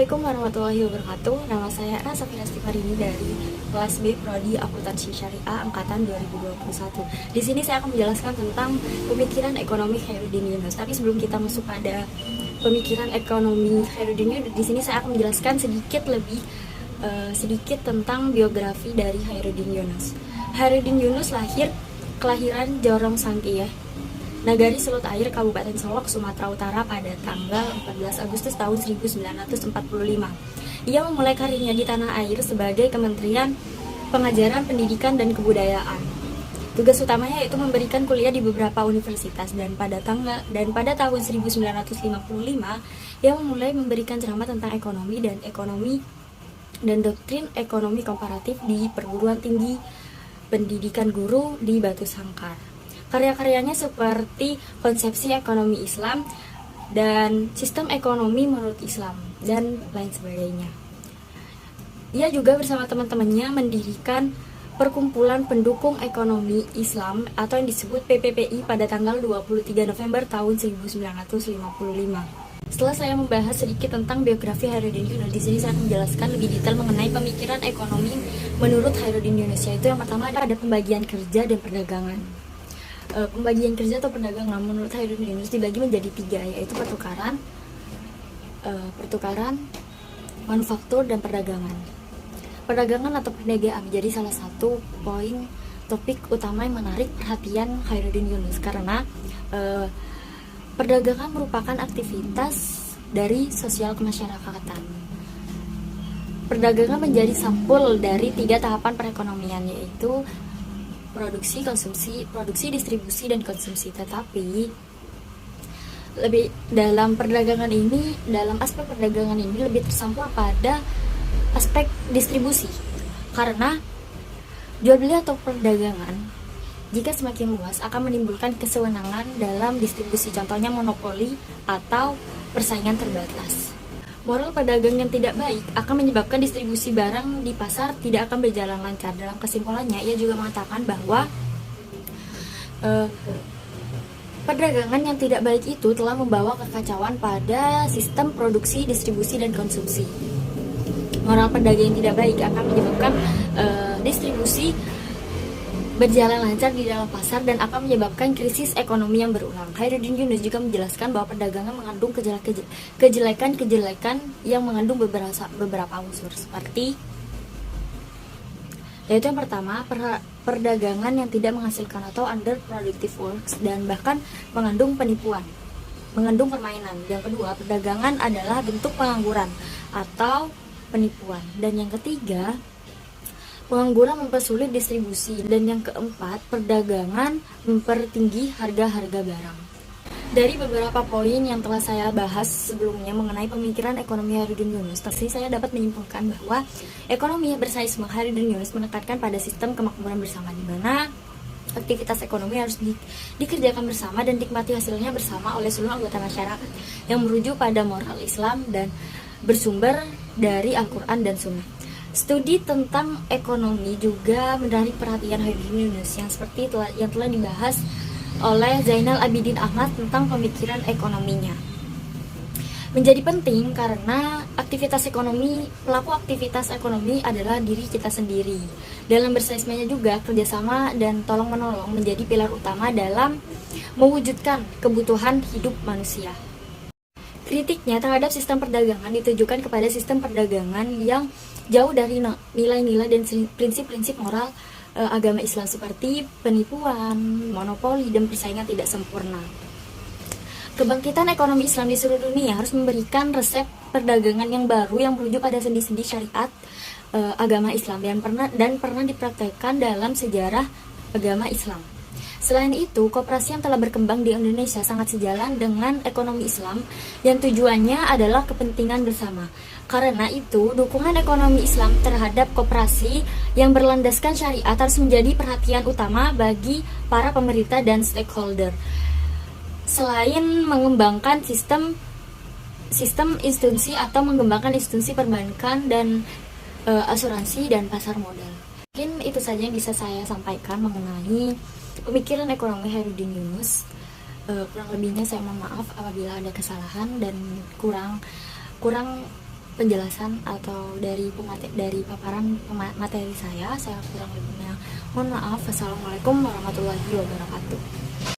Assalamualaikum warahmatullahi wabarakatuh. Nama saya Ana Safira Stifarini dari kelas B Prodi Akuntansi Syariah angkatan 2021. Di sini saya akan menjelaskan tentang pemikiran ekonomi Khairuddin Yunus. Tapi sebelum kita masuk pada pemikiran ekonomi Khairuddin Yunus, di sini saya akan menjelaskan sedikit tentang biografi dari Khairuddin Yunus. Khairuddin Yunus kelahiran Jorong Sangkiyah, Nagari Sulut Air, Kabupaten Solok, Sumatera Utara pada tanggal 14 Agustus tahun 1945. Ia memulai karirnya di tanah air sebagai Kementerian Pengajaran, Pendidikan, dan Kebudayaan. Tugas utamanya yaitu memberikan kuliah di beberapa universitas dan pada tahun 1955 ia mulai memberikan ceramah tentang ekonomi dan doktrin ekonomi komparatif di Perguruan Tinggi Pendidikan Guru di Batu Sangkar. Karya-karyanya seperti konsepsi ekonomi Islam dan sistem ekonomi menurut Islam dan lain sebagainya. Ia juga bersama teman-temannya mendirikan Perkumpulan Pendukung Ekonomi Islam atau yang disebut PPPI pada tanggal 23 November tahun 1955. Setelah saya membahas sedikit tentang biografi Khairuddin Yunus, di sini saya akan menjelaskan lebih detail mengenai pemikiran ekonomi menurut Khairuddin Yunus, yaitu yang pertama ada pembagian kerja dan perdagangan. Pembagian kerja atau perdagangan menurut Khairuddin Yunus dibagi menjadi 3, yaitu pertukaran, manufaktur, dan perdagangan. Perdagangan atau perniagaan menjadi salah satu topik utama yang menarik perhatian Khairuddin Yunus karena perdagangan merupakan aktivitas dari sosial kemasyarakatan. Perdagangan menjadi sampul dari 3 tahapan perekonomian, yaitu produksi, distribusi, dan konsumsi. Tetapi dalam aspek perdagangan ini lebih tersampul pada aspek distribusi, karena jual beli atau perdagangan jika semakin luas akan menimbulkan kesewenangan dalam distribusi, contohnya monopoli atau persaingan terbatas. Moral pedagang yang tidak baik akan menyebabkan distribusi barang di pasar tidak akan berjalan lancar. Dalam kesimpulannya, ia juga mengatakan bahwa perdagangan yang tidak baik itu telah membawa kekacauan pada sistem produksi, distribusi, dan konsumsi. Moral pedagang yang tidak baik akan menyebabkan distribusi berjalan lancar di dalam pasar dan akan menyebabkan krisis ekonomi yang berulang. Khairuddin Yunus juga menjelaskan bahwa perdagangan mengandung kejelekan yang mengandung beberapa unsur, seperti yaitu yang pertama, perdagangan yang tidak menghasilkan atau underproductive works, dan bahkan mengandung penipuan, mengandung permainan. Yang kedua, perdagangan adalah bentuk pengangguran atau penipuan. Dan yang ketiga, pengangguran mempersulit distribusi. Dan yang keempat, perdagangan mempertinggi harga-harga barang. Dari beberapa poin yang telah saya bahas sebelumnya mengenai pemikiran ekonomi Khairuddin Yunus, saya dapat menyimpulkan bahwa ekonomi bersaisme Khairuddin Yunus menekankan pada sistem kemakmuran bersama, di mana aktivitas ekonomi harus dikerjakan bersama dan dinikmati hasilnya bersama oleh seluruh anggota masyarakat yang merujuk pada moral Islam dan bersumber dari Al-Quran dan Sunnah. Studi tentang ekonomi juga menarik perhatian Khairuddin Yunus yang telah dibahas oleh Zainal Abidin Ahmad tentang pemikiran ekonominya. Menjadi penting karena pelaku aktivitas ekonomi adalah diri kita sendiri. Dalam bersaismenya juga, kerjasama dan tolong-menolong menjadi pilar utama dalam mewujudkan kebutuhan hidup manusia. Kritiknya terhadap sistem perdagangan ditujukan kepada sistem perdagangan yang jauh dari nilai-nilai dan prinsip-prinsip moral agama Islam, seperti penipuan, monopoli, dan persaingan tidak sempurna. Kebangkitan ekonomi Islam di seluruh dunia harus memberikan resep perdagangan yang baru yang merujuk pada sendi-sendi syariat agama Islam dan pernah dipraktekkan dalam sejarah agama Islam. Selain itu, koperasi yang telah berkembang di Indonesia sangat sejalan dengan ekonomi Islam yang tujuannya adalah kepentingan bersama. Karena itu, dukungan ekonomi Islam terhadap koperasi yang berlandaskan syariat harus menjadi perhatian utama bagi para pemerintah dan stakeholder. Selain mengembangkan sistem institusi atau mengembangkan institusi perbankan dan asuransi dan pasar modal. Mungkin itu saja yang bisa saya sampaikan mengenai pemikiran ekonomi Khairuddin Yunus. Kurang lebihnya saya mohon maaf apabila ada kesalahan dan kurang penjelasan atau dari paparan materi saya kurang lebihnya mohon maaf. Wassalamualaikum warahmatullahi wabarakatuh.